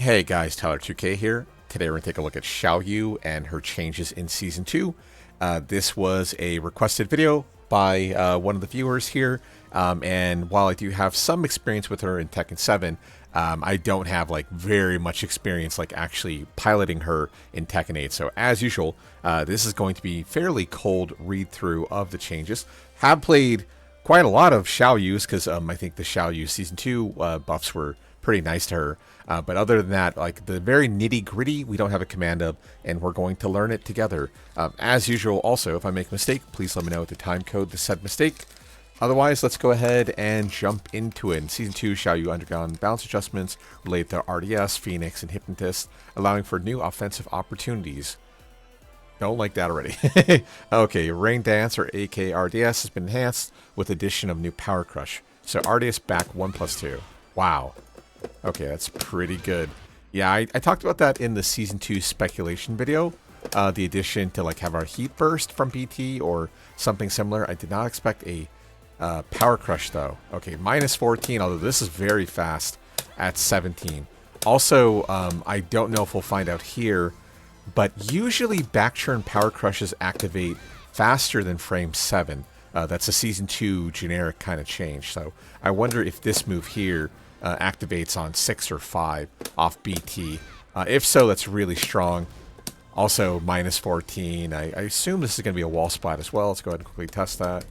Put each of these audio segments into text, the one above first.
Hey guys, Tyler2K here. Today we're going to take a look at Xiaoyu and her changes in Season 2. This was a requested video by one of the viewers here, and while I do have some experience with her in Tekken 7, I don't have like very much experience like actually piloting her in Tekken 8. So as usual, this is going to be fairly cold read through of the changes. Have played quite a lot of Xiaoyu's because I think the Xiaoyu Season 2 buffs were pretty nice to her. But other than that, like the very nitty gritty, we don't have a command of, and we're going to learn it together. As usual, also, if I make a mistake, please let me know with the time code to said mistake. Otherwise, let's go ahead and jump into it. In Season 2, Xiaoyu undergone balance adjustments related to RDS, Phoenix, and Hypnotist, allowing for new offensive opportunities. Don't like that already. Okay, Rain Dance, or AK RDS, has been enhanced with addition of new Power Crush. So RDS back 1+2. Wow. Okay, that's pretty good. Yeah, I talked about that in the Season 2 speculation video. The addition to like have our Heat Burst from BT or something similar. I did not expect a Power Crush though. Okay, -14, although this is very fast at 17. Also, I don't know if we'll find out here, but usually back-turn Power Crushes activate faster than frame 7. That's a Season 2 generic kind of change. So I wonder if this move here activates on 6 or 5 off BT. If so, that's really strong. Also, -14. I assume this is going to be a wall splat as well. Let's go ahead and quickly test that.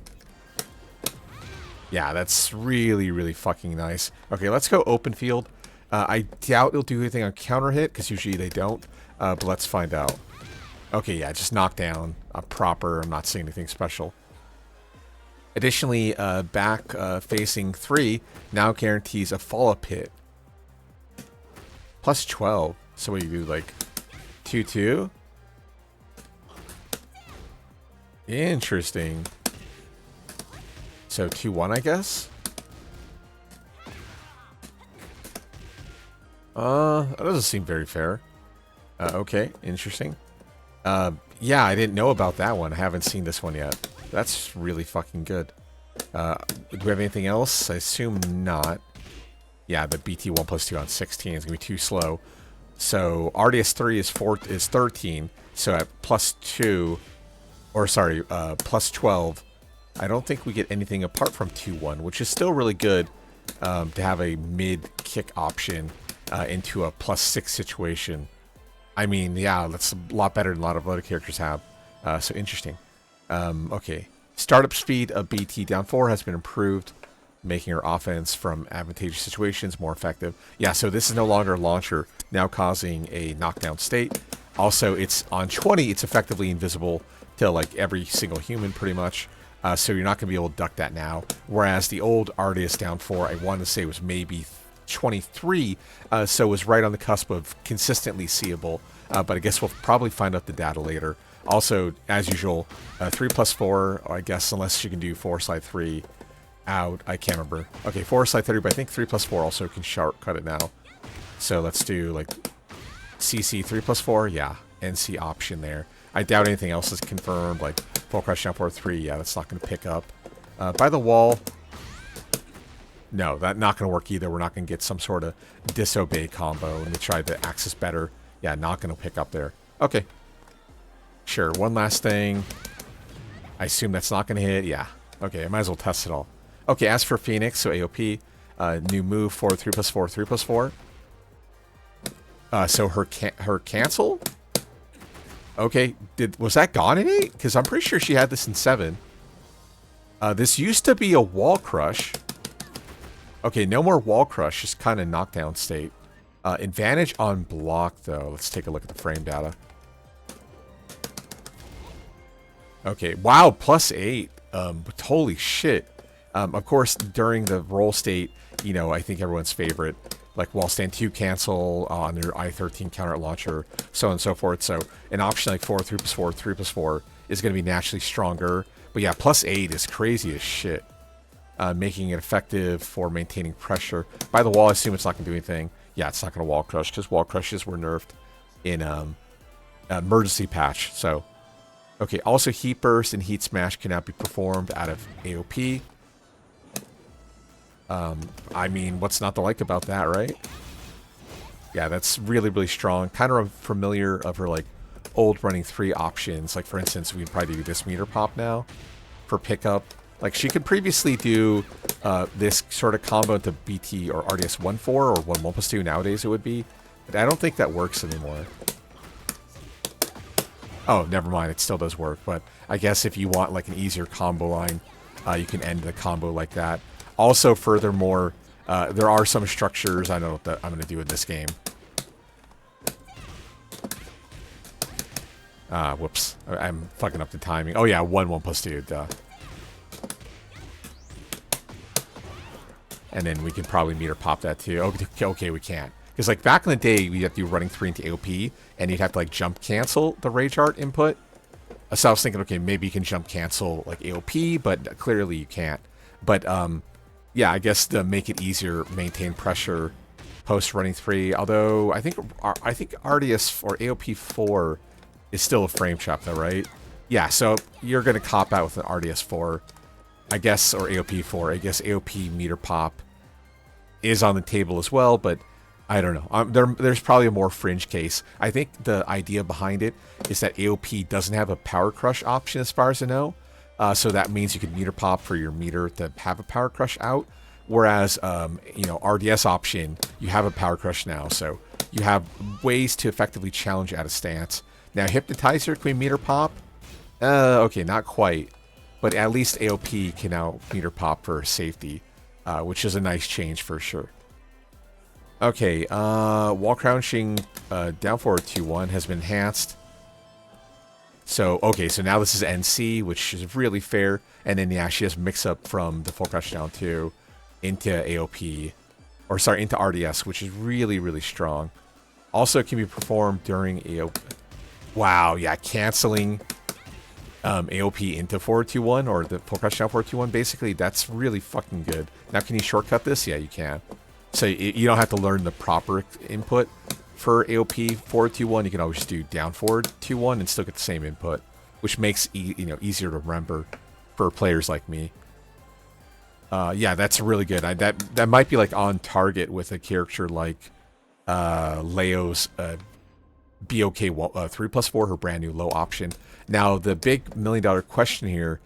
Yeah, that's really, really fucking nice. Okay, let's go open field. I doubt it'll do anything on counter hit, because usually they don't. But let's find out. Okay, yeah, just knock down proper. I'm not seeing anything special. Additionally, back facing 3 now guarantees a follow-up hit. +12. So what do you do, like 2-2? Interesting. So 2-1, I guess? That doesn't seem very fair. Okay, interesting. Yeah, I didn't know about that one. I haven't seen this one yet. That's really fucking good. Do we have anything else? I assume not. Yeah, the BT 1+2 on 16 is going to be too slow. So RDS 3 is 13. So at +2, or sorry, +12, I don't think we get anything apart from 2-1, which is still really good to have a mid-kick option into a +6 situation. I mean, yeah, that's a lot better than a lot of other characters have. So interesting. Okay. Startup speed of BT down 4 has been improved, making her offense from advantageous situations more effective. Yeah, so this is no longer a launcher, now causing a knockdown state. Also, it's on 20, it's effectively invisible to like every single human pretty much. So you're not going to be able to duck that now. Whereas the old RDS down 4, I want to say was maybe 23, so it was right on the cusp of consistently seeable. But I guess we'll probably find out the data later. Also, as usual, 3+4, I guess, unless you can do 4/3 out. I can't remember. Okay, 4/3, but I think 3+4 also can shortcut it now. So let's do like CC 3+4, yeah, NC option there. I doubt anything else is confirmed, like full crush down 4/3, yeah, that's not going to pick up. By the wall, no, that's not going to work either. We're not going to get some sort of disobey combo, and they tried to access better. Yeah, not going to pick up there. Okay. Sure, one last thing. I assume that's not going to hit. Yeah. Okay, I might as well test it all. Okay, as for Phoenix, so AOP, new move for 3+4, 3+4. So her cancel? Okay, was that gone in 8? Because I'm pretty sure she had this in 7. This used to be a wall crush. Okay, no more wall crush, just kind of knockdown state. Advantage on block, though. Let's take a look at the frame data. Okay, wow, +8. Holy shit. Of course, during the roll state, you know, I think everyone's favorite, like wall stand 2 cancel on their I-13 counter launcher, so on and so forth. So an option like 4, 3+4, 3+4 is going to be naturally stronger. But yeah, +8 is crazy as shit. Making it effective for maintaining pressure. By the wall, I assume it's not going to do anything. Yeah, it's not going to wall crush, because wall crushes were nerfed in emergency patch. So, okay, also Heat Burst and Heat Smash cannot be performed out of AOP. I mean, what's not to like about that, right? Yeah, that's really, really strong. Kind of familiar of her, like, old running 3 options. Like, for instance, we'd probably do this meter pop now for pickup. Like, she could previously do this sort of combo into BT or RDS 1-4 or 1-1+2 nowadays it would be. But I don't think that works anymore. Oh, never mind. It still does work. But I guess if you want, like, an easier combo line, you can end the combo like that. Also, furthermore, there are some structures, I don't know what I'm going to do in this game. Whoops. I'm fucking up the timing. Oh yeah, 1-1+2, duh. And then we can probably meter pop that too. Okay, we can't. Because like back in the day, we had to do running 3 into AOP, and you'd have to like jump cancel the Rage Art input. So I was thinking, okay, maybe you can jump cancel like AOP, but clearly you can't. But yeah, I guess to make it easier, maintain pressure post running 3. Although I think RDS or AOP 4 is still a frame trap though, right? Yeah, so you're gonna cop out with an RDS 4, I guess, or AOP 4. I guess AOP meter pop is on the table as well, but I don't know. There's probably a more fringe case. I think the idea behind it is that AOP doesn't have a power crush option as far as I know. So that means you can meter pop for your meter to have a power crush out. Whereas, you know, RDS option, you have a power crush now. So you have ways to effectively challenge out of stance. Now, Hypnotizer, can we meter pop? Okay, not quite. But at least AOP can now meter pop for safety, which is a nice change for sure. Okay, wall crouching down forward 2-1 has been enhanced. So, okay, so now this is NC, which is really fair. And then, yeah, she has mix up from the full crouch down 2 into AOP. Or, sorry, into RDS, which is really, really strong. Also, can be performed during AOP. Wow, yeah, canceling AOP into forward 2-1 or the full crouch down forward 2-1, basically, that's really fucking good. Now, can you shortcut this? Yeah, you can. So you don't have to learn the proper input for AOP forward 2-1. You can always do down forward 2-1 and still get the same input, which makes easier to remember for players like me. Yeah, that's really good. That might be like on target with a character like Leo's BOK 3+4, her brand new low option. Now the big $1 million question here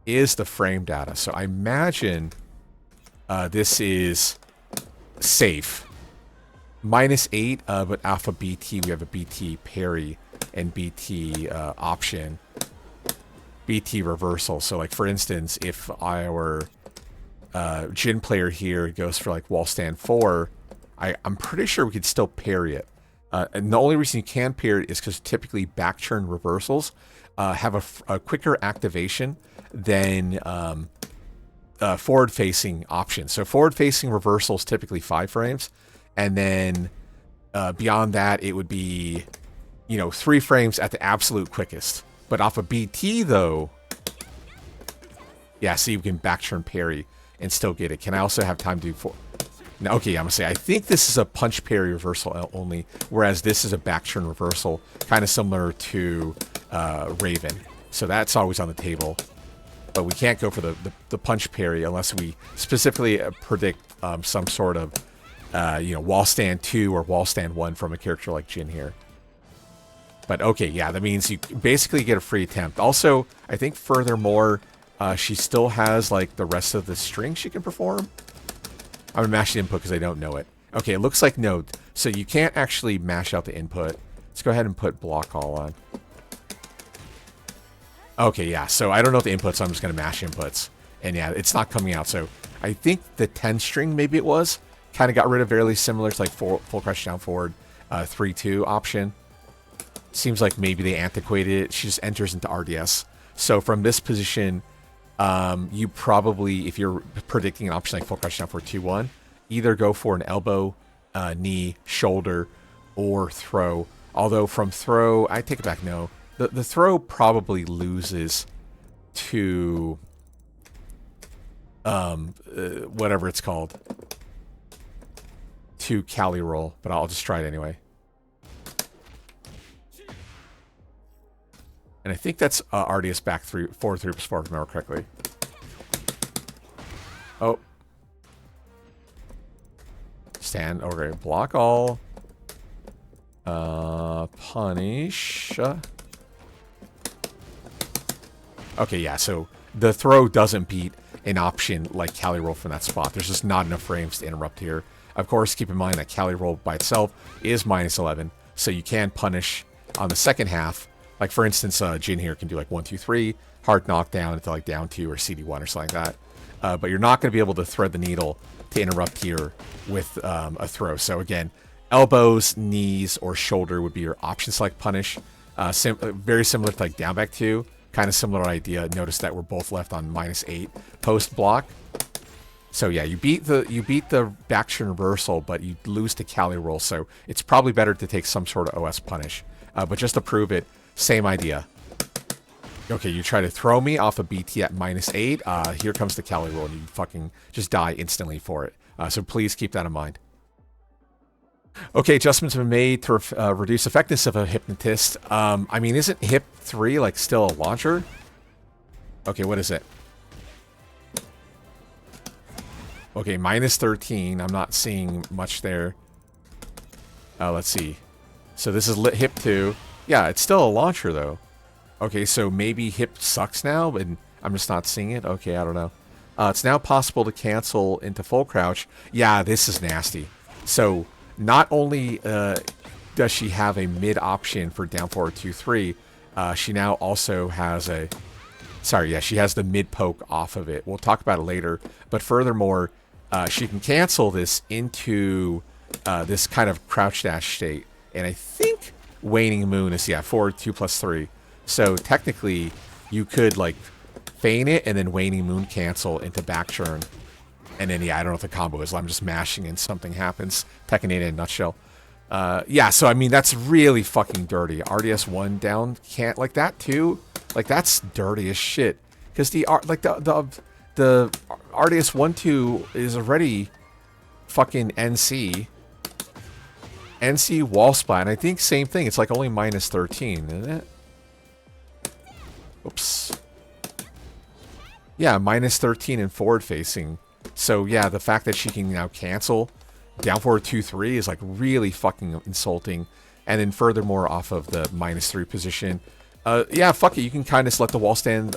is the frame data. So I imagine this is safe. -8, but alpha BT, we have a BT parry and BT option. BT reversal. So like for instance, if our Jin player here goes for like wall stand 4, I'm pretty sure we could still parry it. And the only reason you can parry it is because typically back turn reversals have a quicker activation than forward-facing options. So forward-facing reversals typically 5 frames, and then beyond that it would be 3 frames at the absolute quickest. But off of BT though, yeah, see, you can back turn parry and still get it. Can I also have time to do now? Okay, I'm gonna say I think this is a punch parry reversal only, whereas this is a back turn reversal, kind of similar to Raven. So that's always on the table. But we can't go for the punch parry unless we specifically predict some sort of wall stand 2 or wall stand 1 from a character like Jin here. But okay, yeah, that means you basically get a free attempt. Also, I think furthermore, she still has like the rest of the string she can perform. I'm gonna mash the input because I don't know it. Okay, it looks like no. So you can't actually mash out the input. Let's go ahead and put block all on. Okay, yeah, so I don't know the inputs, so I'm just going to mash inputs. And yeah, it's not coming out. So I think the 10 string, maybe it was, kind of got rid of fairly similar to like full crouch down forward 3-2 option. Seems like maybe they antiquated it. She just enters into RDS. So from this position, you probably, if you're predicting an option like full crouch down forward 2-1, either go for an elbow, knee, shoulder, or throw. Although from throw, I take it back, no. The throw probably loses to whatever it's called, to Cali roll, but I'll just try it anyway. And I think that's RDS back 4 3+4 if I remember correctly. Oh, stand. Okay, block all. Punish. Okay, yeah, so the throw doesn't beat an option like Cali Roll from that spot. There's just not enough frames to interrupt here. Of course, keep in mind that Cali Roll by itself is -11, so you can punish on the second half. Like, for instance, Jin here can do like 1, 2, 3, hard knockdown into like down 2 or CD1 or something like that. But you're not going to be able to thread the needle to interrupt here with a throw. So again, elbows, knees, or shoulder would be your option select punish. Very similar to like down back 2. Kind of similar idea. Notice that we're both left on -8 post block. So yeah, you beat the back turn reversal, but you lose to Cali Roll. So it's probably better to take some sort of OS punish. But just to prove it, same idea. Okay, you try to throw me off a BT at -8. Here comes the Cali Roll, and you fucking just die instantly for it. So please keep that in mind. Okay, adjustments have been made to reduce effectiveness of a hypnotist. I mean, isn't Hip 3 like still a launcher? Okay, what is it? Okay, -13. I'm not seeing much there. Let's see. So this is Hip 2. Yeah, it's still a launcher though. Okay, so maybe Hip sucks now, but I'm just not seeing it. Okay, I don't know. It's now possible to cancel into full crouch. Yeah, this is nasty. So not only does she have a mid option for down forward 2-3, she now also has a... Sorry, yeah, she has the mid poke off of it. We'll talk about it later. But furthermore, she can cancel this into this kind of crouch dash state. And I think Waning Moon is, yeah, forward 2+3. So technically, you could like feign it and then Waning Moon cancel into back turn. And then, yeah, I don't know what the combo is. I'm just mashing and something happens. Tekken 8 in a nutshell. Yeah, so I mean, that's really fucking dirty. RDS 1 down can't like that too. Like, that's dirty as shit. Because the RDS 1-2 is already fucking NC. NC wall splat. And I think same thing. It's like only -13, isn't it? Oops. Yeah, -13 and forward facing. So yeah, the fact that she can now cancel down forward 2-3 is like really fucking insulting. And then furthermore, off of the -3 position, yeah, fuck it, you can kind of let the wall stand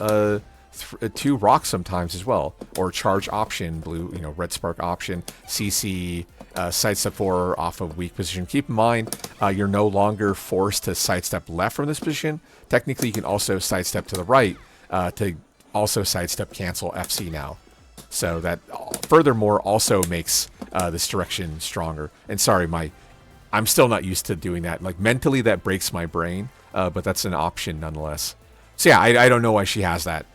2 rocks sometimes as well, or charge option, blue, you know, red spark option, CC, sidestep 4 off of weak position. Keep in mind, you're no longer forced to sidestep left from this position. Technically, you can also sidestep to the right to also sidestep cancel FC now. So that furthermore also makes this direction stronger. And sorry, I'm still not used to doing that. Like mentally, that breaks my brain, but that's an option nonetheless. So yeah, I don't know why she has that,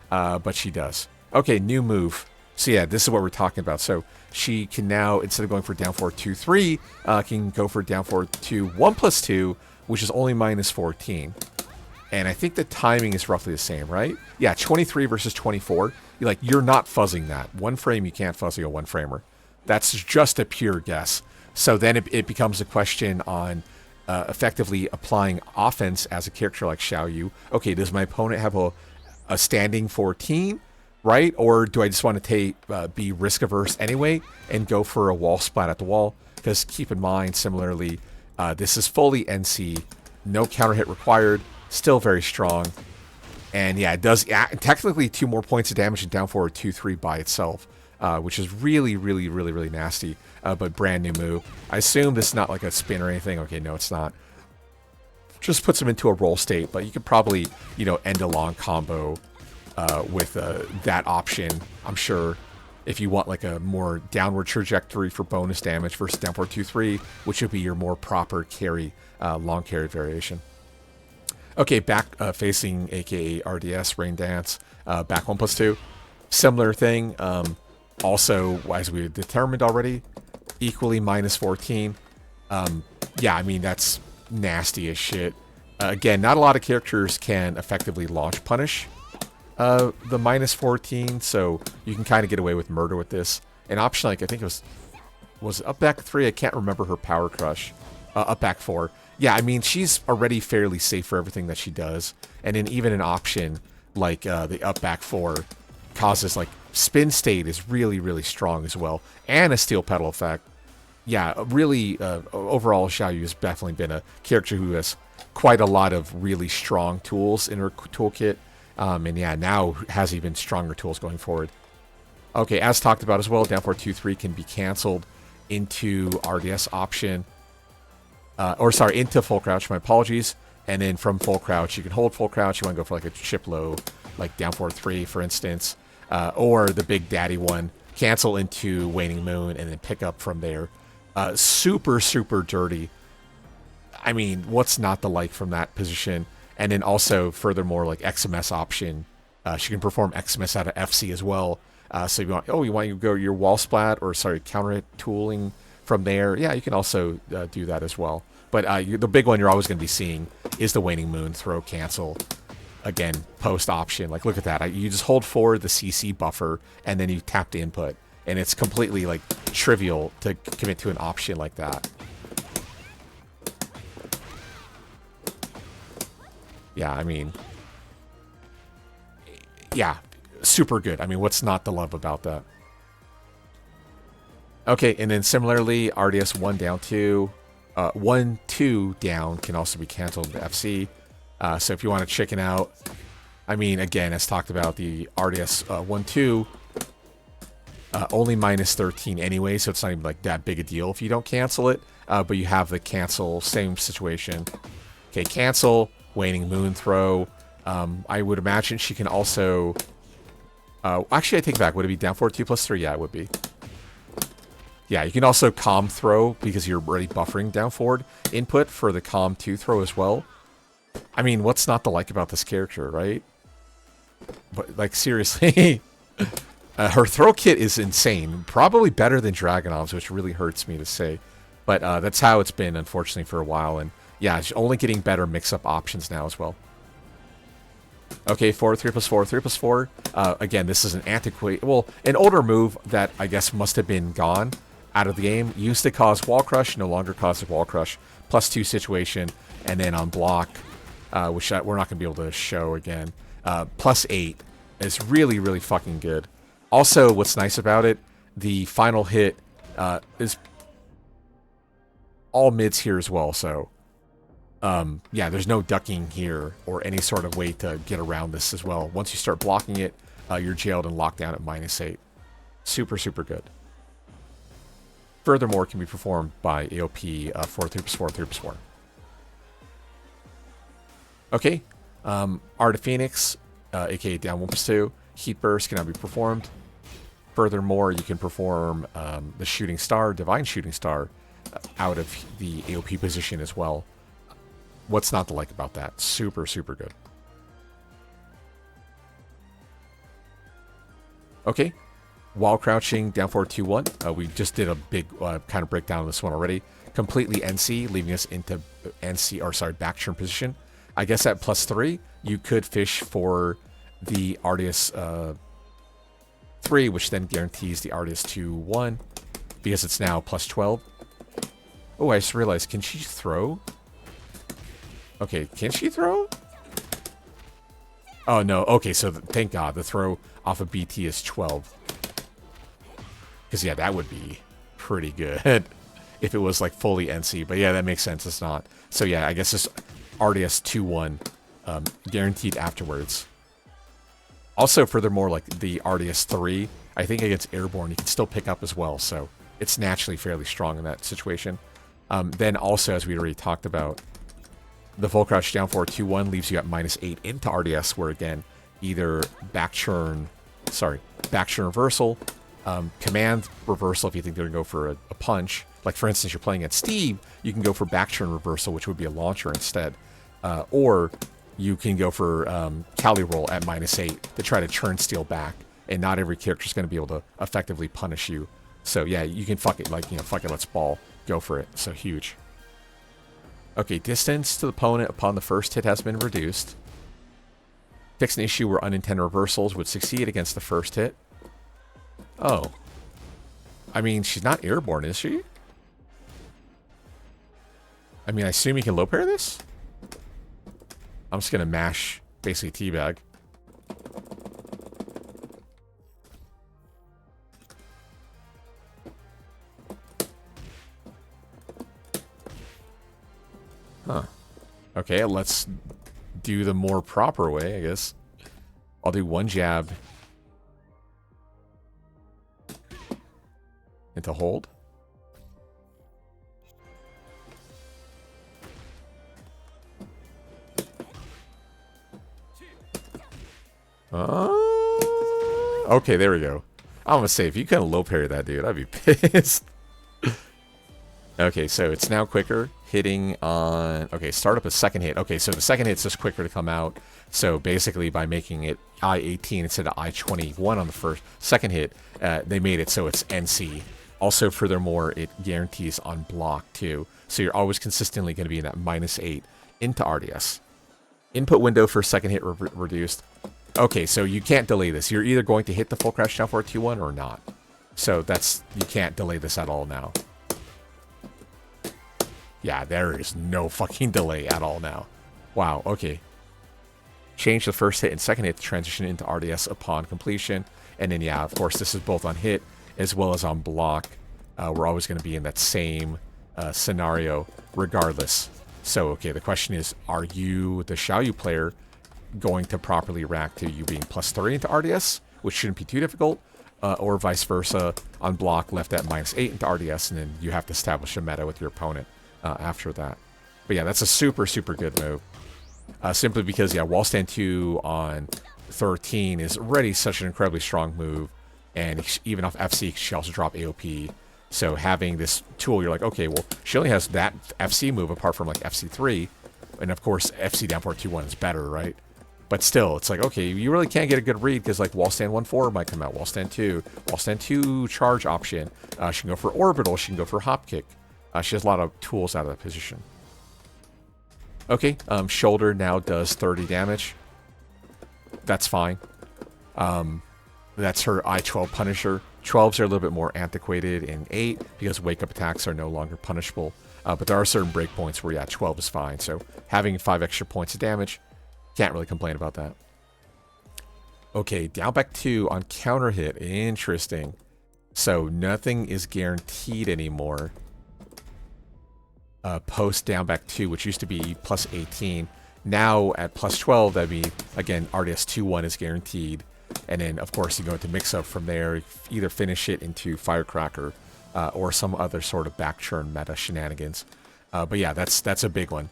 but she does. Okay, new move. So yeah, this is what we're talking about. So she can now, instead of going for down forward 2-3, can go for down forward 1+2, which is only -14. And I think the timing is roughly the same, right? Yeah, 23 versus 24. You're not fuzzing that. One frame, you can't fuzzy a one framer. That's just a pure guess. So then it becomes a question on effectively applying offense as a character like Xiaoyu. Okay, does my opponent have a standing 14, right? Or do I just want to be risk averse anyway and go for a wall splat at the wall? Because keep in mind, similarly, this is fully NC, no counter hit required. Still very strong. And yeah, it does technically 2 more points of damage and down forward 2-3 by itself, which is really, really, really, really nasty. But brand new move. I assume this is not like a spin or anything. Okay, no, it's not. Just puts him into a roll state, but you could probably, you know, end a long combo with that option, I'm sure, if you want like a more downward trajectory for bonus damage versus down forward 2-3, which would be your more proper carry, long carry variation. Okay, back facing, aka RDS, Rain Dance, back 1+2. Similar thing. Also, as we determined already, equally -14. Yeah, I mean, that's nasty as shit. Again, not a lot of characters can effectively launch punish the -14, so you can kind of get away with murder with this. An option like, I think it was up back 3, I can't remember her power crush. Up back 4. Yeah, I mean, she's already fairly safe for everything that she does. And then even an option like the up back 4 causes like spin state is really, really strong as well. And a steel pedal effect. yeah, really, overall, Xiaoyu has definitely been a character who has quite a lot of really strong tools in her toolkit. And yeah, now has even stronger tools going forward. Okay, as talked about as well, down 4-2-3 can be canceled into RDS option. Or sorry, into full crouch, my apologies. And then from full crouch, you can hold full crouch. You want to go for like a chip low, like down 4-3, for instance. Or the big daddy one, cancel into waning moon and then pick up from there. Super, super dirty. I mean, what's not to like from that position? And then also, furthermore, like XMS option. She can perform XMS out of FC as well. So if you want, you want to go your wall splat or sorry, counter hit tooling from there. Yeah, you can also do that as well. But the big one you're always going to be seeing is the waning moon throw cancel. Again, post option. Like, look at that. You just hold forward the CC buffer and then you tap the input. And it's completely like trivial to commit to an option like that. Yeah, I mean, yeah, super good. I mean, what's not to love about that? Okay, and then similarly, RDS 1 down 2, 1, 2 down can also be canceled to FC. So if you want to chicken out, I mean, again, as talked about, the RDS 1, 2, only minus 13 anyway, so it's not even like that big a deal if you don't cancel it. But you have the cancel, same situation. Okay, cancel, waning moon throw. I would imagine she can also... actually, I take it back. Would it be down 4-2 plus 3? Yeah, it would be. Yeah, you can also calm throw because you're already buffering down forward input for the calm 2 throw as well. I mean, what's not to like about this character, right? But, like, seriously... her throw kit is insane. Probably better than Dragunov's, which really hurts me to say. But that's how it's been, unfortunately, for a while. And yeah, it's only getting better mix-up options now as well. Okay, 4, 3 plus 4, 3 plus 4. Again, this is an antiquated... Well, an older move that I guess must have been gone out of the game. Used to cause wall crush, no longer causes wall crush. Plus 2 situation, and then on block, which we're not going to be able to show again. Plus 8 is really, really fucking good. Also, what's nice about it, the final hit is all mids here as well, so yeah, there's no ducking here or any sort of way to get around this as well. Once you start blocking it, you're jailed and locked down at minus 8. Super, super good. Furthermore, can be performed by AOP 4, 3 plus 4, 3 plus 4. Okay, Art of Phoenix, aka down 1 plus 2. Heat Burst can now be performed. Furthermore, you can perform the Shooting Star, Divine Shooting Star, out of the AOP position as well. What's not to like about that? Super, super good. Okay. While crouching, down 4, 2, 1. We just did a big kind of breakdown of this one already. Completely NC, leaving us into NC, or sorry, back turn position. I guess at plus 3, you could fish for the RDS 3, which then guarantees the RDS 2, 1, because it's now plus 12. Oh, I just realized, can she throw? Okay, can she throw? Oh, no. Okay, so thank God, the throw off of BT is 12. Because, yeah, that would be pretty good if it was, like, fully NC. But, yeah, that makes sense. It's not. So, yeah, I guess this RDS 2, 1 guaranteed afterwards. Also, furthermore, like the RDS 3, I think against Airborne, you can still pick up as well. So it's naturally fairly strong in that situation. Then also, as we already talked about, the full crouch down 4, 2, 1 leaves you at minus 8 into RDS, where again, either back churn reversal, command reversal if you think they're going to go for a punch. Like, for instance, you're playing at Steve, you can go for back churn reversal, which would be a launcher instead. Or you can go for Cali roll at minus 8 to try to churn steal back, and not every character is going to be able to effectively punish you. So yeah, you can fuck it, like, you know, fuck it, let's ball, go for it. So huge. Okay, distance to the opponent upon the first hit has been reduced. Fix an issue where unintended reversals would succeed against the first hit. Oh. I mean, she's not airborne, is she? I mean, I assume you can low pair this? I'm just gonna mash, basically teabag. Huh. Okay, let's do the more proper way, I guess. I'll do one jab into hold. Okay, there we go. I'm gonna say, if you couldn't low parry that dude, I'd be pissed. Okay, so it's now quicker. Hitting on... Okay, start up a second hit. Okay, so the second hit's just quicker to come out. So basically, by making it I-18 instead of I-21 on the second hit, they made it so it's NC. Also, furthermore, it guarantees on block, too. So you're always consistently going to be in that -8 into RDS. Input window for second hit reduced. Okay, so you can't delay this. You're either going to hit the full crash down for 2-1 or not. So that's... You can't delay this at all now. Yeah, there is no fucking delay at all now. Wow, okay. Change the first hit and second hit to transition into RDS upon completion. And then, yeah, of course, this is both on hit as well as on block. We're always going to be in that same scenario regardless. So, okay, the question is, are you, the Xiaoyu player, going to properly react to you being +30 into RDS, which shouldn't be too difficult, or vice versa, on block left at -8 into RDS, and then you have to establish a meta with your opponent after that. But yeah, that's a super, super good move. Simply because, yeah, wall stand 2 on 13 is already such an incredibly strong move, and even off FC, she also drop AOP. So having this tool, you're like, okay, well, she only has that FC move apart from like FC3, and of course, FC down forward 2-1 is better, right? But still, it's like, okay, you really can't get a good read because like wall stand 1-4 might come out, wall stand 2 charge option. She can go for orbital, she can go for hop kick. She has a lot of tools out of that position. Okay, shoulder now does 30 damage. That's fine. That's her I-12 Punisher. 12s are a little bit more antiquated in 8 because wake-up attacks are no longer punishable. But there are certain breakpoints where, yeah, 12 is fine. So having 5 extra points of damage, can't really complain about that. Okay, down back 2 on counter hit. Interesting. So nothing is guaranteed anymore. Post down back 2, which used to be +18. Now at +12, that'd be, again, RDS 2-1 is guaranteed. And then, of course, you go into mix-up from there. Either finish it into Firecracker or some other sort of back churn meta shenanigans. But yeah, that's a big one.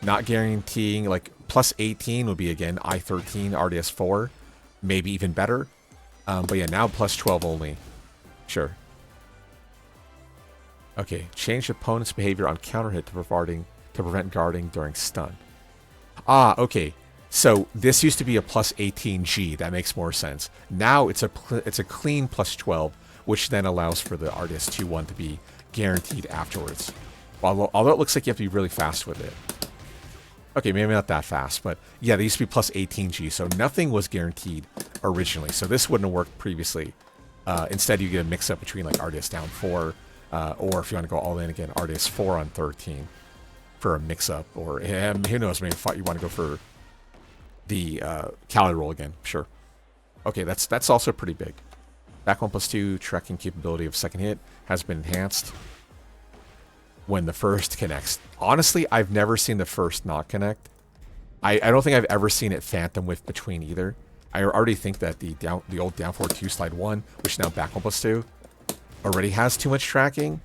Not guaranteeing, like, +18 would be, again, I-13, RDS 4. Maybe even better. But yeah, now +12 only. Sure. Okay, change opponent's behavior on counter hit to prevent guarding during stun. Ah, okay. So this used to be a +18G. That makes more sense. Now it's a clean +12, which then allows for the RDS 2-1 to be guaranteed afterwards. Although it looks like you have to be really fast with it. Okay, maybe not that fast, but yeah, they used to be +18G, so nothing was guaranteed originally. So this wouldn't have worked previously. Instead, you get a mix-up between like RDS down 4, or if you want to go all in again, RDS 4 on 13 for a mix-up, or who knows, maybe you want to go for the Cali roll again, sure. Okay, that's also pretty big. Back 1+2 tracking capability of second hit has been enhanced when the first connects. Honestly, I've never seen the first not connect. I don't think I've ever seen it phantom whiff between either. I already think that the old down forward 2 slide 1, which is now back 1+2, already has too much tracking.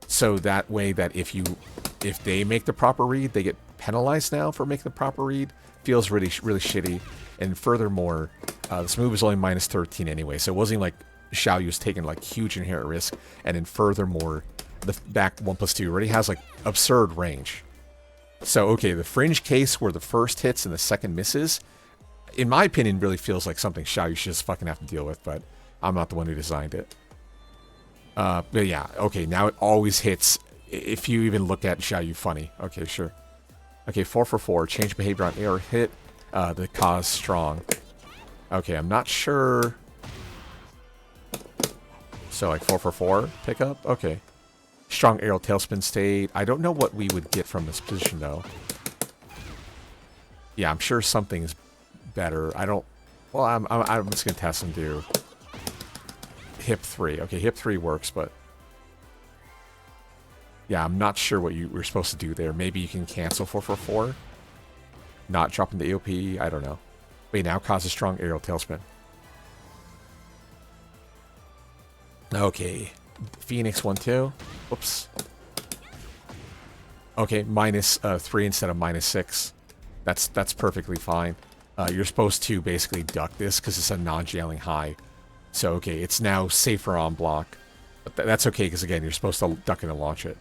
So that way that if they make the proper read, they get penalized now for making the proper read. Feels really, really shitty. And furthermore, this move is only -13 anyway, so it wasn't like Xiaoyu was taking like huge inherent risk. And then furthermore, the back 1+2 already has like absurd range. So okay, the fringe case where the first hits and the second misses, in my opinion, really feels like something Xiaoyu should just fucking have to deal with, but I'm not the one who designed it. But yeah, okay, now it always hits if you even look at Xiaoyu funny. Okay, sure. Okay, 4-for-4. Change behavior on air hit. The cause strong. Okay, I'm not sure. So like 4-for-4 pickup? Okay. Strong aerial tailspin state. I don't know what we would get from this position though. Yeah, I'm sure something's better. I don't... Well, I'm just gonna test and do hip 3. Okay, hip 3 works, but... Yeah, I'm not sure what you were supposed to do there. Maybe you can cancel 444, not dropping the AOP. I don't know. Wait, now causes strong aerial tailspin. Okay, Phoenix 1-2. Whoops. Okay, minus 3 instead of minus 6. That's perfectly fine. You're supposed to basically duck this because it's a non-jailing high. So, okay, it's now safer on block. But that's okay because, again, you're supposed to duck it and launch it.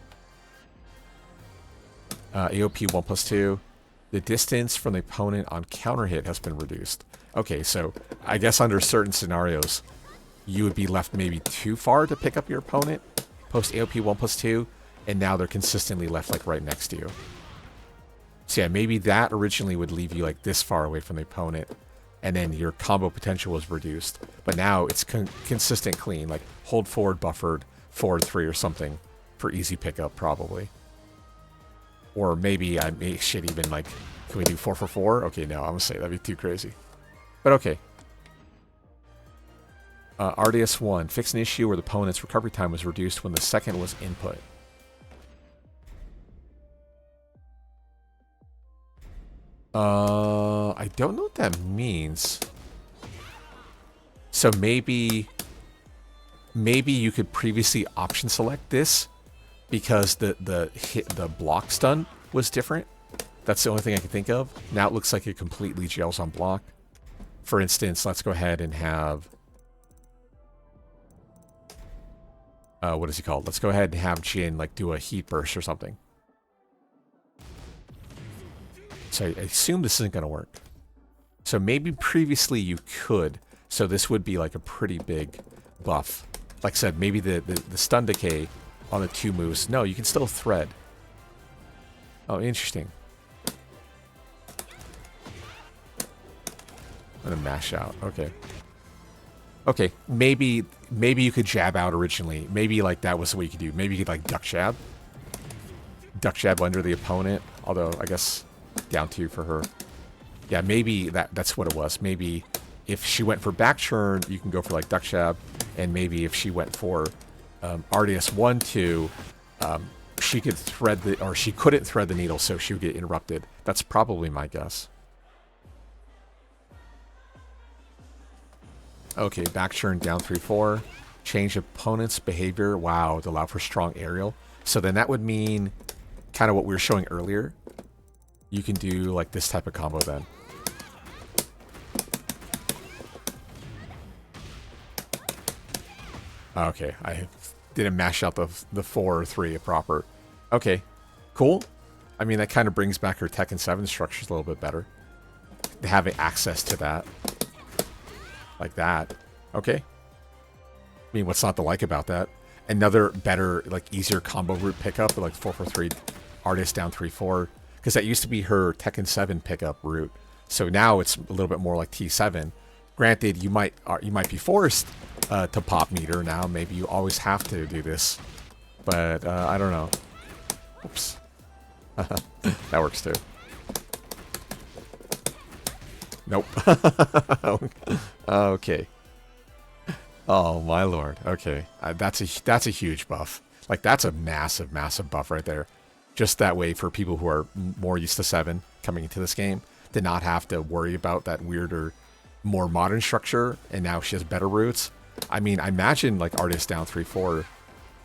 AOP 1+2. The distance from the opponent on counter hit has been reduced. Okay, so I guess under certain scenarios, you would be left maybe too far to pick up your opponent post AOP 1+2, and now they're consistently left like right next to you. So yeah, maybe that originally would leave you like this far away from the opponent, and then your combo potential was reduced. But now it's consistent clean, like hold forward buffered, forward 3 or something for easy pickup probably. Or maybe I should even like, can we do 4-4-4? Okay, no, I'm gonna say that'd be too crazy. But okay. RDS 1, fix an issue where the opponent's recovery time was reduced when the second was input. I don't know what that means. So maybe you could previously option select this because the block stun was different. That's the only thing I can think of. Now it looks like it completely jails on block. For instance, let's go ahead and have what is he called? Let's go ahead and have Jin like do a heat burst or something. So I assume this isn't going to work. So maybe previously you could. So this would be like a pretty big buff. Like I said, maybe the stun decay on the 2 moves. No, you can still thread. Oh, interesting. I'm going to mash out. Okay. Okay, maybe you could jab out originally. Maybe like that was what you could do. Maybe you could like duck jab. Duck jab under the opponent. Although I guess down 2 for her. Yeah, maybe that's what it was. Maybe if she went for back turn, you can go for like duck jab. And maybe if she went for RDS 1-2, she could thread she couldn't thread the needle, so she would get interrupted. That's probably my guess. Okay, back turn down 3-4. Change opponent's behavior. Wow, to allow for strong aerial. So then that would mean kind of what we were showing earlier. You can do like this type of combo then. Okay, I didn't mash out the 4 or 3 proper. Okay, cool. I mean, that kind of brings back her Tekken 7 structures a little bit better. Having access to that. Like that. Okay. I mean, what's not to like about that? Another better, like, easier combo route pickup, like 4-4-3, artist down 3-4. Because that used to be her Tekken 7 pickup route. So now it's a little bit more like T7. Granted, you might be forced to pop meter now. Maybe you always have to do this. But, I don't know. Oops. That works too. Nope. Okay. Oh my lord. Okay, that's a huge buff. Like that's a massive buff right there. Just that way for people who are more used to 7 coming into this game to not have to worry about that weirder, more modern structure. And now she has better routes. I mean, I imagine like artist down 3-4,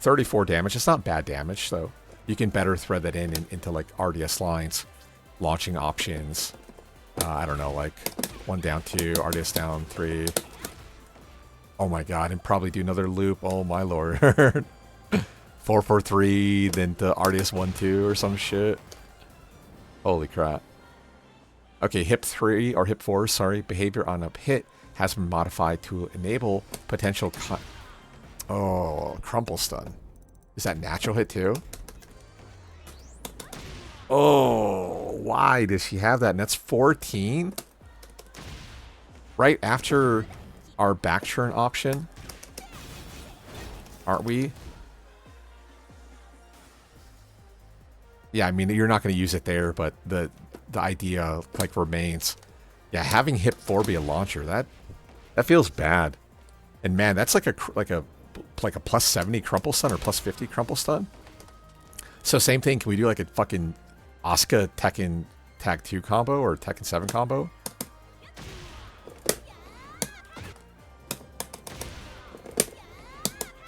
34 damage. It's not bad damage, so you can better thread that into like RDS lines, launching options. I don't know, like 1 down 2, RDS down 3. Oh my god, and probably do another loop. Oh my lord. 4-4-3, then to RDS 1-2 or some shit. Holy crap. Okay, hip 3, or hip 4, sorry. Behavior on a hit has been modified to enable potential crumple stun. Is that natural hit too? Oh, why does she have that? And that's 14? Right after our back turn option? Aren't we? Yeah, I mean, you're not going to use it there, but the idea, like, remains. Yeah, having hip 4 be a launcher, that feels bad. And man, that's like a plus 70 crumple stun or plus 50 crumple stun. So same thing. Can we do like a fucking Asuka Tekken Tag 2 combo or Tekken 7 combo?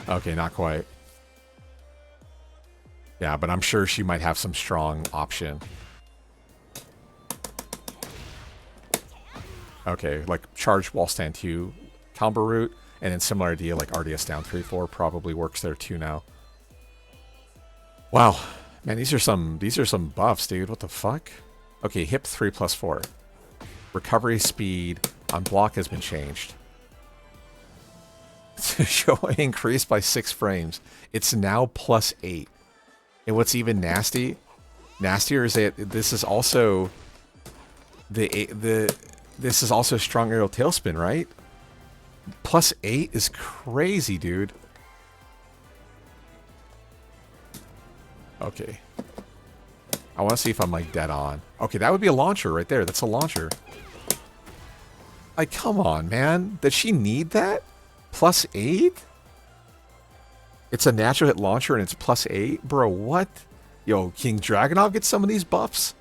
Okay, not quite. Yeah, but I'm sure she might have some strong option. Okay, like charge wall stand 2 combo route, and then similar idea like RDS down 3-4 probably works there too now. Wow, man, these are some buffs, dude. What the fuck? Okay, hip 3+4. Recovery speed on block has been changed. Show increased by 6 frames. It's now +8. And what's even nastier is that this is also this is also strong aerial tailspin, right? +8 is crazy, dude. Okay. I want to see if I'm like dead on. Okay, that would be a launcher right there. That's a launcher. Like, come on, man. Does she need that? +8? It's a natural hit launcher and it's +8? Bro, what? Yo, King Dragunov gets some of these buffs?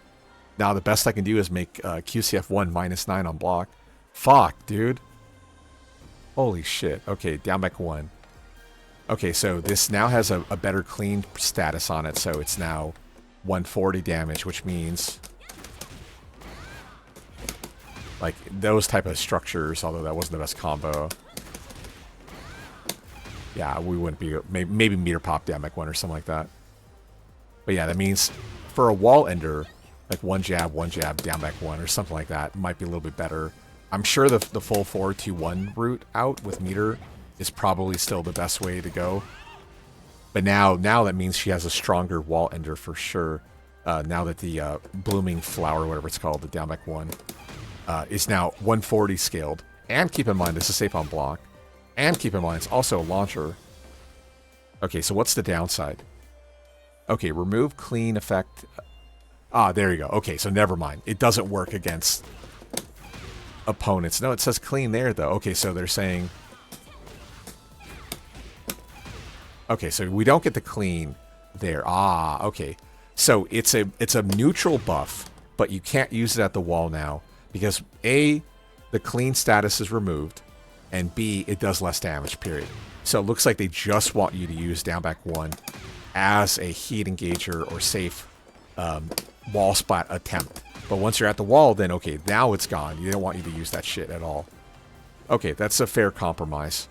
Now the best I can do is make QCF1 -9 on block. Fuck, dude. Holy shit. Okay, down back 1. Okay, so this now has a better clean status on it, so it's now 140 damage, which means like those type of structures, although that wasn't the best combo. Yeah, we wouldn't be, maybe meter pop down back 1 or something like that. But yeah, that means for a wall ender, like one jab, down back 1 or something like that might be a little bit better. I'm sure the full 4-2-1 route out with meter is probably still the best way to go. But now that means she has a stronger wall ender for sure. Now that the blooming flower, whatever it's called, the down back 1, is now 140 scaled. And keep in mind, this is safe on block. And keep in mind, it's also a launcher. Okay, so what's the downside? Okay, remove clean effect. Ah, there you go. Okay, so never mind. It doesn't work against opponents. No, it says clean there, though. Okay, so they're saying... Okay, so we don't get the clean there. Ah, okay. So it's a neutral buff, but you can't use it at the wall now because A, the clean status is removed, and B, it does less damage, period. So it looks like they just want you to use down back 1 as a heat engager or safe wall splat attempt. But once you're at the wall, then okay, now it's gone. They don't want you to use that shit at all. Okay, that's a fair compromise.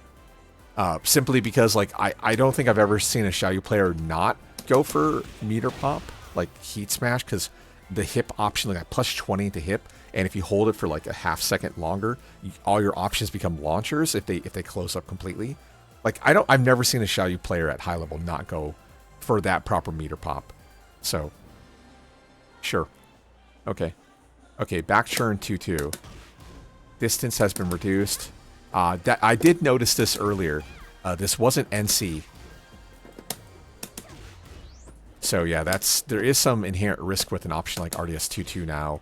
Simply because, like, I don't think I've ever seen a Xiaoyu player not go for meter pop, like heat smash, because the hip option, like +20 to hip, and if you hold it for like a half second longer, all your options become launchers if they close up completely. Like, I've never seen a Xiaoyu player at high level not go for that proper meter pop. So, sure. Okay. Okay, back churn 2-2. Distance has been reduced. I did notice this earlier. This wasn't NC. So yeah, there is some inherent risk with an option like RDS 2-2 now.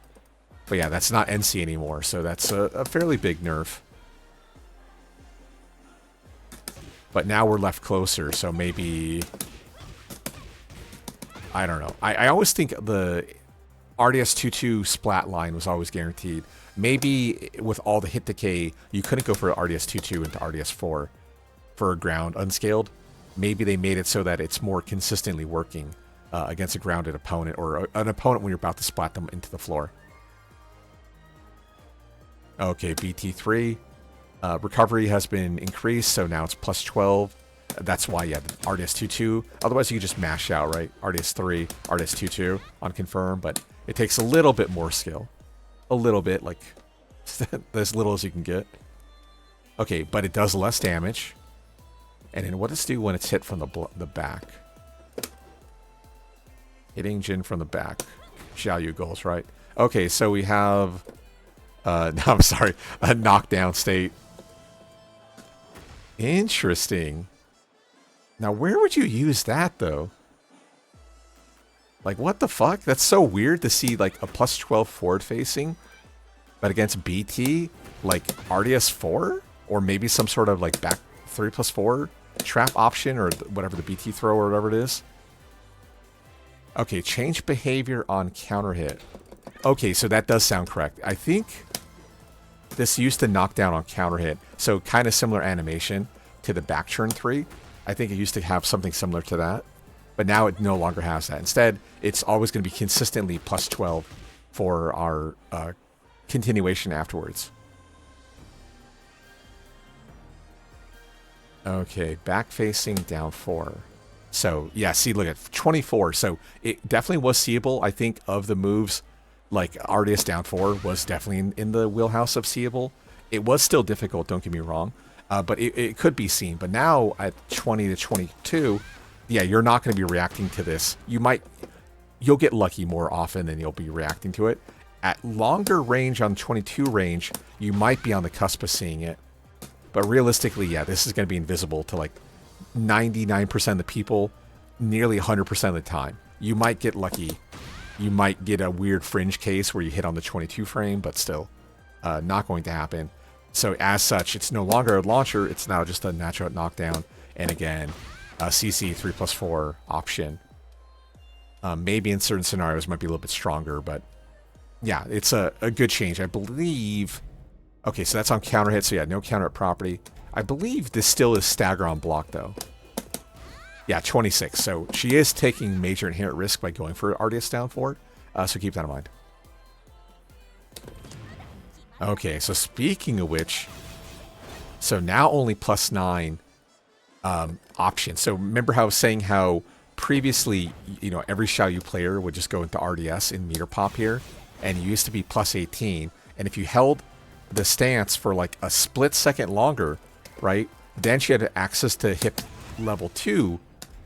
But yeah, that's not NC anymore, so that's a fairly big nerf. But now we're left closer, so maybe... I don't know. I always think the RDS 2-2 splat line was always guaranteed. Maybe with all the hit decay, you couldn't go for RDS 2-2 into RDS 4 for a ground unscaled. Maybe they made it so that it's more consistently working against a grounded opponent or an opponent when you're about to splat them into the floor. Okay, BT3. Recovery has been increased, so now it's +12. That's why, yeah, the RDS 2-2. Otherwise, you could just mash out, right? RDS 3, RDS 2-2 on confirm, but it takes a little bit more skill. A little bit, like as little as you can get. Okay, but it does less damage. And then what does it do when it's hit from the back? Hitting Jin from the back. Xiaoyu goals, right? Okay, so we have... no, I'm sorry. A knockdown state. Interesting. Now, where would you use that, though? Like, what the fuck? That's so weird to see, like, a +12 forward facing, but against BT, like, RDS 4? Or maybe some sort of, like, back 3+4 trap option, or whatever, the BT throw, or whatever it is. Okay, change behavior on counter hit. Okay, so that does sound correct. I think this used to knock down on counter hit. So kind of similar animation to the back turn 3. I think it used to have something similar to that. But now it no longer has that. Instead, it's always going to be consistently plus 12 for our continuation afterwards. Okay, back facing down 4. So, yeah, see, look at 24. So, it definitely was seeable. I think of the moves, like Ardius down 4 was definitely in the wheelhouse of seeable. It was still difficult, don't get me wrong, but it could be seen. But now at 20 to 22, yeah, you're not going to be reacting to this. You'll get lucky more often than you'll be reacting to it. At longer range on 22 range, you might be on the cusp of seeing it. But realistically, yeah, this is going to be invisible to like 99% of the people, nearly 100% of the time. You might get lucky. You might get a weird fringe case where you hit on the 22 frame, but still not going to happen. So as such, it's no longer a launcher. It's now just a natural knockdown. And again, a CC 3+4 option. Maybe in certain scenarios might be a little bit stronger, but yeah, it's a good change. I believe... Okay, so that's on counter hit, so yeah, no counter hit property. I believe this still is stagger on block, though. Yeah, 26. So she is taking major inherent risk by going for Ardius down 4. So keep that in mind. Okay, so speaking of which, so now only +9 option. So remember how I was saying how previously, you know, every Xiaoyu player would just go into RDS in meter pop here, and you used to be +18. And if you held the stance for like a split second longer, right, then she had access to hip level 2,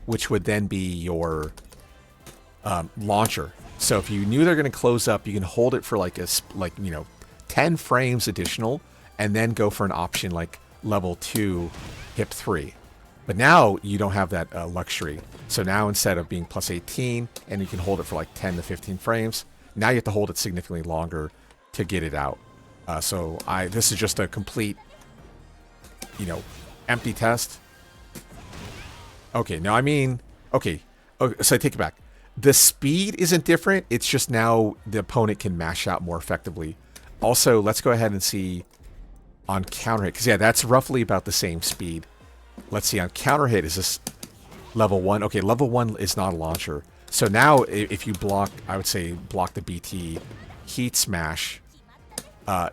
which would then be your launcher. So if you knew they're going to close up, you can hold it for like 10 frames additional, and then go for an option like level 2 hip 3. But now you don't have that luxury. So now instead of being +18 and you can hold it for like 10 to 15 frames, now you have to hold it significantly longer to get it out. So this is just a complete, empty test. Okay, now I mean, okay, so I take it back. The speed isn't different. It's just now the opponent can mash out more effectively. Also, let's go ahead and see on counter hit, because yeah, that's roughly about the same speed. Let's see, on counter hit, is this level 1? Okay, level 1 is not a launcher. So now if you block, I would say block the BT heat smash,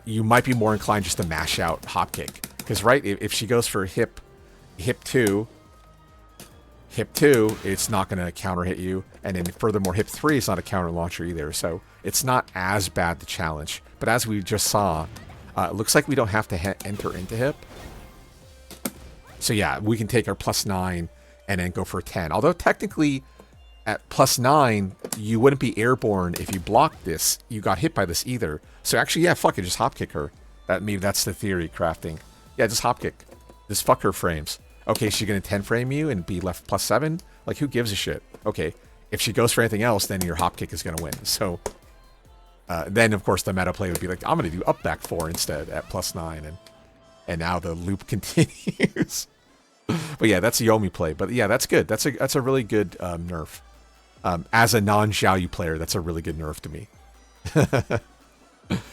you might be more inclined just to mash out hop kick. Because right, if she goes for hip 2, it's not going to counter hit you. And then furthermore, hip 3 is not a counter launcher either. So it's not as bad to challenge. But as we just saw, it looks like we don't have to enter into hip. So yeah, we can take our +9 and then go for 10. Although technically at +9, you wouldn't be airborne if you blocked this. You got hit by this either. So actually, yeah, fuck it, just hop kick her. Maybe that's the theory crafting. Yeah, just hop kick. Just fuck her frames. Okay, she's gonna 10 frame you and be left +7? Like, who gives a shit? Okay, if she goes for anything else, then your hop kick is gonna win. So then of course the meta play would be like, I'm gonna do up back 4 instead at +9, and now the loop continues. But yeah, that's a Yomi play. But yeah, that's good. That's a really good nerf. As a non-Xiaoyu player, that's a really good nerf to me.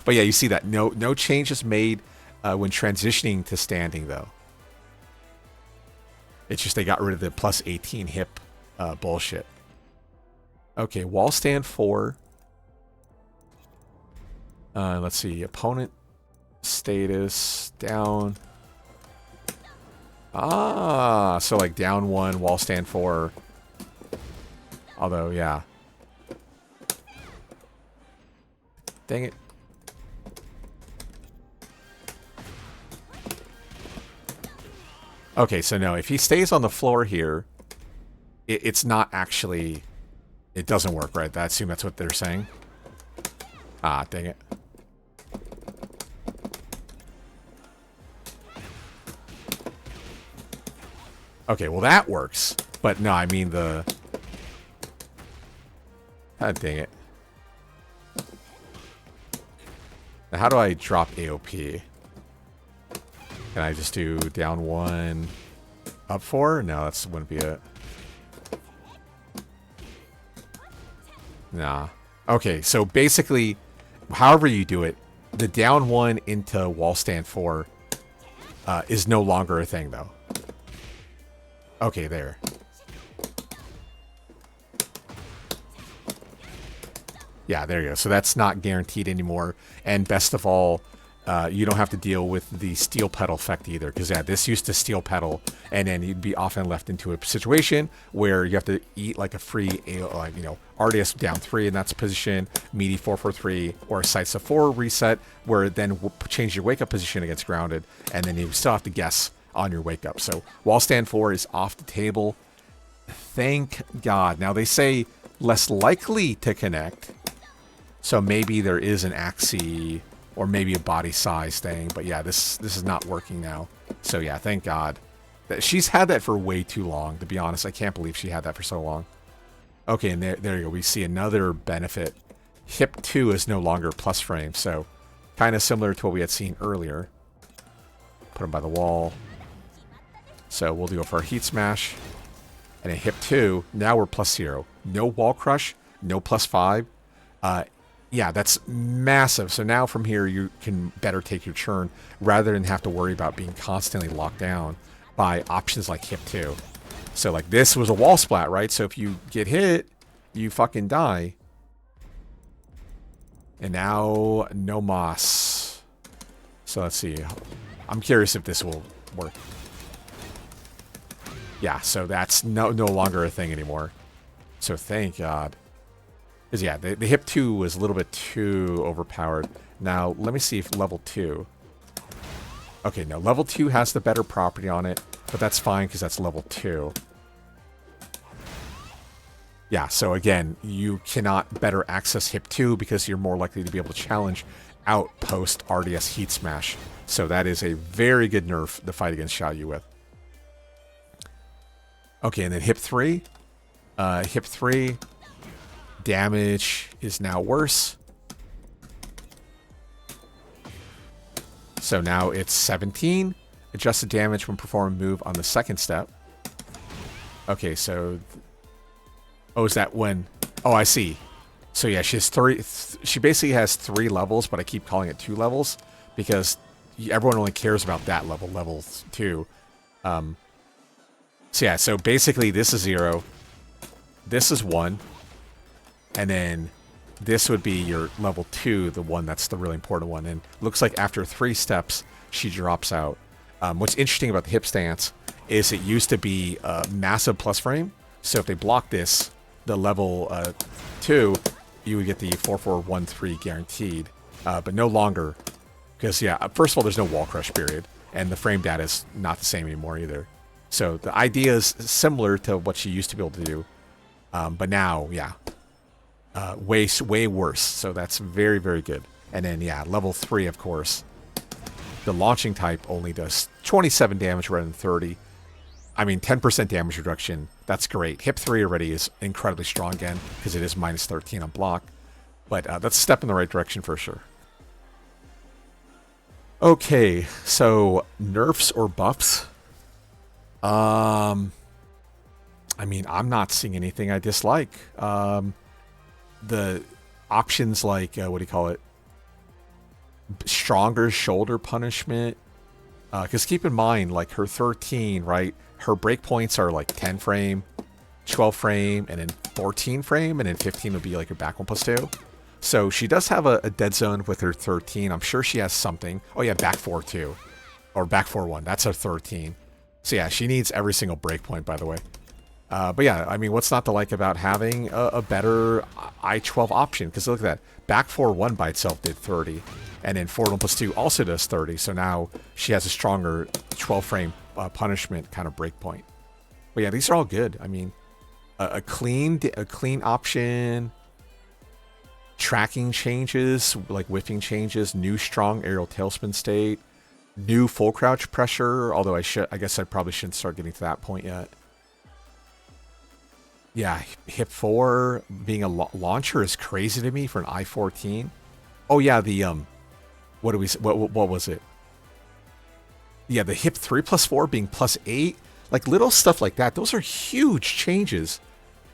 But yeah, you see that no changes made when transitioning to standing though. It's just they got rid of the +18 hip bullshit. Okay, wall stand 4. Let's see, opponent status down. So like down 1, wall stand 4. Although, yeah. Dang it. Okay, so no, if he stays on the floor here, it's not actually... It doesn't work, right? I assume that's what they're saying. Ah, dang it. Okay, well that works. But no, I mean the... Ah, dang it. Now, how do I drop AOP? Can I just do down 1, up 4? No, that wouldn't be it. Nah. Okay, so basically, however you do it, the down 1 into wall stand 4 is no longer a thing, though. Okay, there. Yeah, there you go. So that's not guaranteed anymore. And best of all, you don't have to deal with the steel pedal effect either. Because, yeah, this used to steel pedal, and then you'd be often left into a situation where you have to eat like a free, like, you know, RDS down 3 in that position, meaty 4-4-3, or a sights of 4 reset, where then will change your wake up position against grounded, and then you still have to guess on your wake up. So wall stand 4 is off the table. Thank God. Now they say less likely to connect. So maybe there is an axis or maybe a body size thing, but yeah, this is not working now. So yeah, thank God. She's had that for way too long, to be honest. I can't believe she had that for so long. Okay, and there you go. We see another benefit. Hip 2 is no longer plus frame, so kind of similar to what we had seen earlier. Put him by the wall. So we'll go for our heat smash. And then hip 2, now we're plus 0. No wall crush, no plus 5. Yeah, that's massive. So now from here, you can better take your turn rather than have to worry about being constantly locked down by options like hip 2. So like this was a wall splat, right? So if you get hit, you fucking die. And now no moss. So let's see. I'm curious if this will work. Yeah, so that's no longer a thing anymore. So thank God. Because, yeah, the hip 2 was a little bit too overpowered. Now, let me see if level 2... Okay, no, level 2 has the better property on it, but that's fine because that's level 2. Yeah, so again, you cannot better access hip 2 because you're more likely to be able to challenge out post RDS Heat Smash. So that is a very good nerf to fight against Xiaoyu with. Okay, and then hip 3. Hip 3... Damage is now worse. So now it's 17. Adjusted damage when performing a move on the second step. Okay, so... Oh, is that when... Oh, I see. So yeah, she has she basically has 3 levels, but I keep calling it 2 levels because everyone only cares about that level, level 2. So yeah, so basically this is 0. This is 1. And then this would be your level 2, the one that's the really important one. And looks like after 3 steps, she drops out. What's interesting about the hip stance is it used to be a massive plus frame. So if they block this, the level 2, you would get the 4-4-1-3 guaranteed. But no longer. Because, yeah, first of all, there's no wall crush period. And the frame data is not the same anymore either. So the idea is similar to what she used to be able to do. But now, yeah. Way worse. So that's very, very good. And then, yeah, level 3, of course. The launching type only does 27 damage rather than 30. I mean, 10% damage reduction. That's great. Hip 3 already is incredibly strong again because it is minus 13 on block. But that's a step in the right direction for sure. Okay, so nerfs or buffs? I mean, I'm not seeing anything I dislike. The options like, what do you call it? Stronger shoulder punishment. Because keep in mind, like her 13, right? Her breakpoints are like 10 frame, 12 frame, and then 14 frame, and then 15 would be like her back 1+2. So she does have a dead zone with her 13. I'm sure she has something. Oh yeah, back 4 too. Or back 4-1. That's her 13. So yeah, she needs every single breakpoint, by the way. But yeah, I mean, what's not to like about having a better I-12 option? Because look at that. Back 4-1 by itself did 30. And then 4-1+2 also does 30. So now she has a stronger 12-frame punishment kind of breakpoint. But yeah, these are all good. I mean, a clean option, tracking changes, like whiffing changes, new strong aerial tailspin state, new full crouch pressure, although I guess I probably shouldn't start getting to that point yet. Yeah, hip 4 being a launcher is crazy to me for an I-14. Oh yeah, the what was it? Yeah, the hip 3+4 being +8, like little stuff like that. Those are huge changes.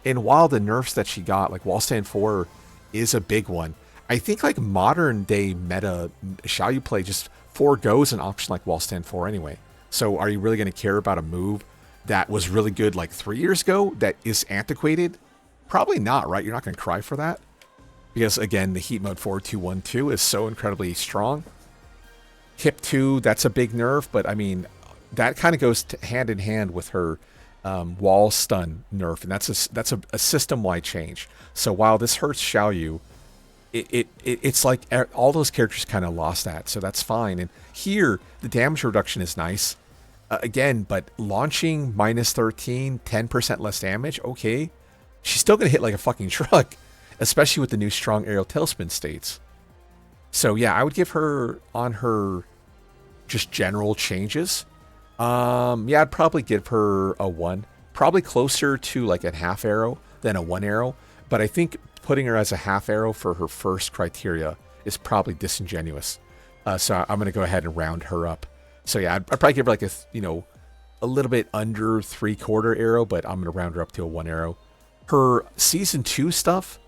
And while the nerfs that she got, like Wall Stand 4 is a big one, I think like modern day meta Xiaoyu play just forgoes an option like Wall Stand 4 anyway. So are you really going to care about a move that was really good like 3 years ago that is antiquated? Probably not, right? You're not going to cry for that. Because again, the heat mode 4212 is so incredibly strong. Hip 2, that's a big nerf, but I mean, that kind of goes hand in hand with her wall stun nerf, and that's a system-wide change. So while this hurts Xiaoyu, it's like all those characters kind of lost that, so that's fine. And here, the damage reduction is nice. Again, but launching minus 13, 10% less damage, okay. She's still going to hit like a fucking truck, especially with the new strong aerial tailspin states. So yeah, I would give her on her just general changes. Yeah, I'd probably give her a 1. Probably closer to like a half arrow than a 1 arrow. But I think putting her as a half arrow for her first criteria is probably disingenuous. So I'm going to go ahead and round her up. So yeah, I'd probably give her like a little bit under 3/4 arrow, but I'm going to round her up to a 1 arrow. Her season 2 stuff,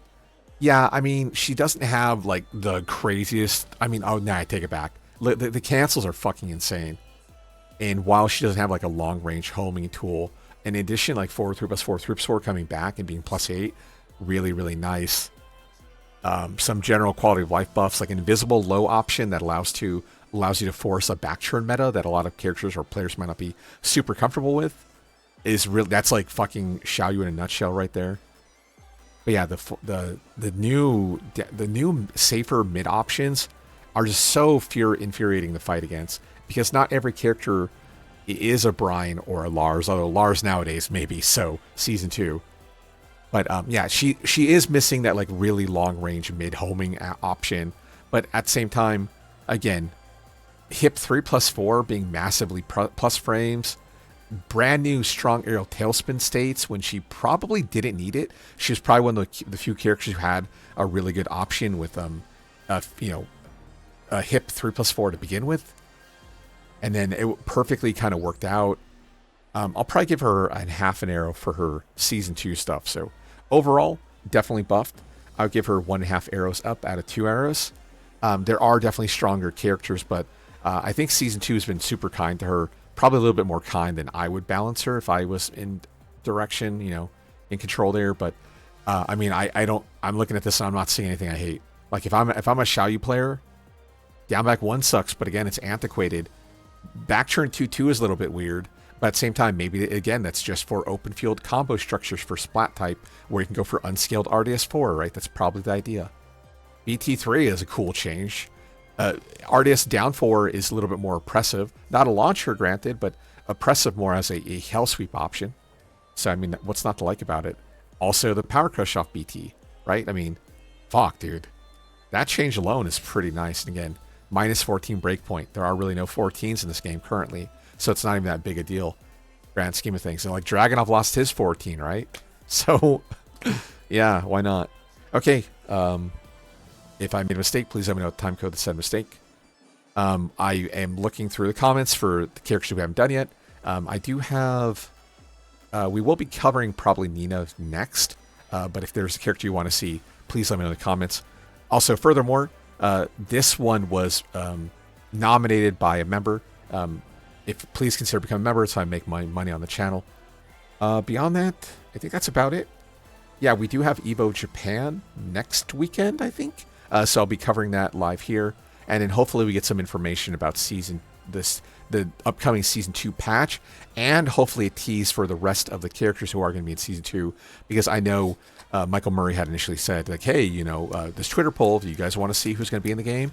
yeah, I mean, she doesn't have like the craziest. I mean, oh, nah, I take it back. The cancels are fucking insane. And while she doesn't have like a long range homing tool, in addition, like 4/3+4 coming back and being +8, really, really nice. Some general quality of life buffs, like an invisible low option that allows you to force a back turn meta that a lot of characters or players might not be super comfortable with. That's like fucking Xiaoyu in a nutshell right there. But yeah, the new safer mid options are just so infuriating to fight against, because not every character is a Brian or a Lars, although Lars nowadays maybe so season 2. But yeah, she is missing that like really long range mid homing option. But at the same time, again, hip 3+4 being massively plus frames, brand new strong aerial tailspin states when she probably didn't need it. She was probably one of the few characters who had a really good option with a hip 3+4 to begin with, and then it perfectly kind of worked out. I'll probably give her a half an arrow for her season 2 stuff. So overall, definitely buffed. I'll give her 1.5 arrows up out of 2 arrows. There are definitely stronger characters, but I think season 2 has been super kind to her. Probably a little bit more kind than I would balance her if I was in direction, in control there. But I mean, I'm looking at this and I'm not seeing anything I hate. Like if I'm a Xiaoyu player, down back 1 sucks, but again, it's antiquated. Back turn 2/2 is a little bit weird, but at the same time, maybe again, that's just for open field combo structures for splat type, where you can go for unscaled RDS4, right? That's probably the idea. BT3 is a cool change. RDS down 4 is a little bit more oppressive. Not a launcher, granted, but oppressive more as a hell sweep option. So, I mean, what's not to like about it? Also, the power crush off BT, right? I mean, fuck, dude. That change alone is pretty nice. And again, minus 14 breakpoint. There are really no 14s in this game currently, so it's not even that big a deal, grand scheme of things. And like Dragunov lost his 14, right? So, yeah, why not? Okay, if I made a mistake, please let me know the time code that said mistake. I am looking through the comments for the characters we haven't done yet. I do have... we will be covering probably Nina next, but if there's a character you want to see, please let me know in the comments. Also, furthermore, this one was nominated by a member. Please consider becoming a member so I make my money on the channel. Beyond that, I think that's about it. Yeah, we do have EVO Japan next weekend, I think. So I'll be covering that live here. And then hopefully we get some information about the upcoming Season 2 patch, and hopefully a tease for the rest of the characters who are going to be in Season 2, because I know Michael Murray had initially said, like, hey, this Twitter poll, do you guys want to see who's going to be in the game?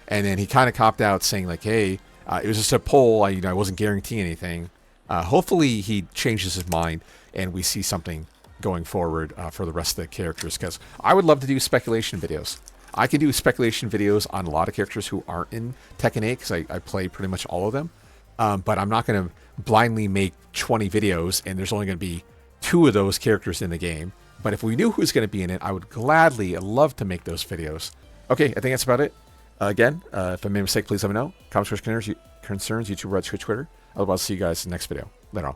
And then he kind of copped out saying, like, hey, it was just a poll, I wasn't guaranteeing anything. Hopefully he changes his mind and we see something going forward for the rest of the characters, because I would love to do speculation videos. I can do speculation videos on a lot of characters who aren't in Tekken 8, because I play pretty much all of them. But I'm not going to blindly make 20 videos, and there's only going to be 2 of those characters in the game. But if we knew who's going to be in it, I would gladly love to make those videos. Okay, I think that's about it. Again, if I made a mistake, please let me know. Comments, questions, concerns, YouTube, Red, Twitch, Twitter. Otherwise, I'll see you guys in the next video. Later on.